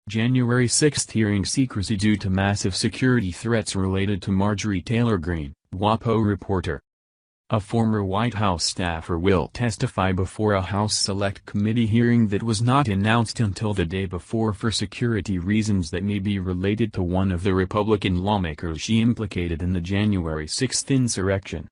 January 6 hearing secrecy due to massive security threats related to Marjorie Taylor Greene, WaPo reporter. A former White House staffer will testify before a House Select Committee hearing that was not announced until the day before for security reasons that may be related to one of the Republican lawmakers she implicated in the January 6 insurrection.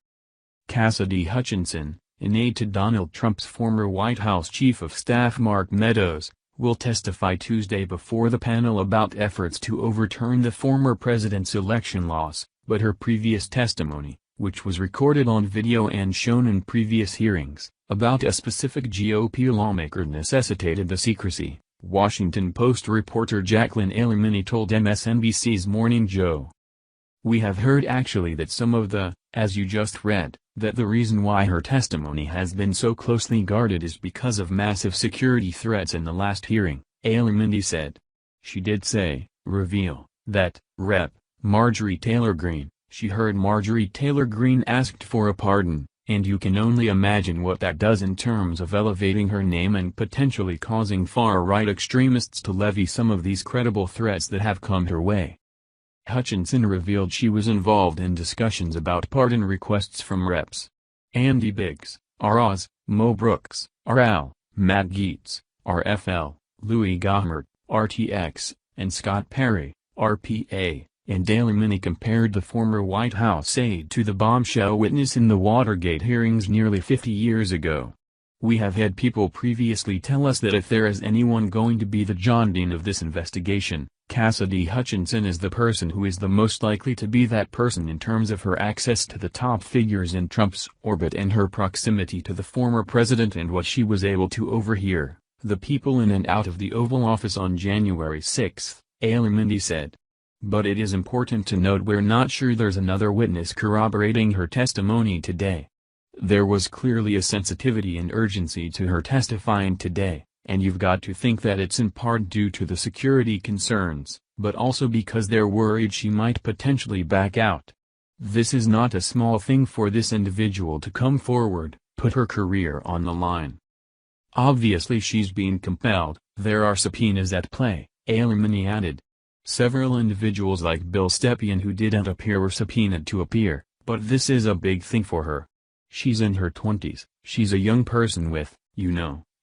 Cassidy Hutchinson, an aide to Donald Trump's former White House Chief of Staff Mark Meadows, will testify Tuesday before the panel about efforts to overturn the former president's election loss, but her previous testimony, which was recorded on video and shown in previous hearings, about a specific GOP lawmaker necessitated the secrecy, Washington Post reporter Jacqueline Alemany told MSNBC's Morning Joe. We have heard actually that some of the, as you just read, that the reason why her testimony has been so closely guarded is because of massive security threats in the last hearing, Alemany said. She did say, reveal, that, Rep. Marjorie Taylor Greene, she heard Marjorie Taylor Greene asked for a pardon, and you can only imagine what that does in terms of elevating her name and potentially causing far-right extremists to levy some of these credible threats that have come her way. Hutchinson revealed she was involved in discussions about pardon requests from Reps. Andy Biggs, R.Oz., Mo Brooks, R.Al., Matt Gaetz, R.F.L., Louis Gohmert, RTX, and Scott Perry, RPA, and Alemany compared the former White House aide to the bombshell witness in the Watergate hearings nearly 50 years ago. We have had people previously tell us that if there is anyone going to be the John Dean of this investigation, Cassidy Hutchinson is the person who is the most likely to be that person in terms of her access to the top figures in Trump's orbit and her proximity to the former president and what she was able to overhear, the people in and out of the Oval Office on January 6, Alemany said. But it is important to note we're not sure there's another witness corroborating her testimony today. There was clearly a sensitivity and urgency to her testifying today. And you've got to think that it's in part due to the security concerns, but also because they're worried she might potentially back out. This is not a small thing for this individual to come forward, put her career on the line. Obviously she's being compelled, there are subpoenas at play, Alemany added. Several individuals like Bill Stepien who didn't appear were subpoenaed to appear, but this is a big thing for her. She's in her 20s, she's a young person with,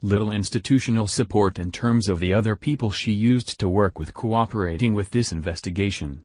little institutional support in terms of the other people she used to work with cooperating with this investigation.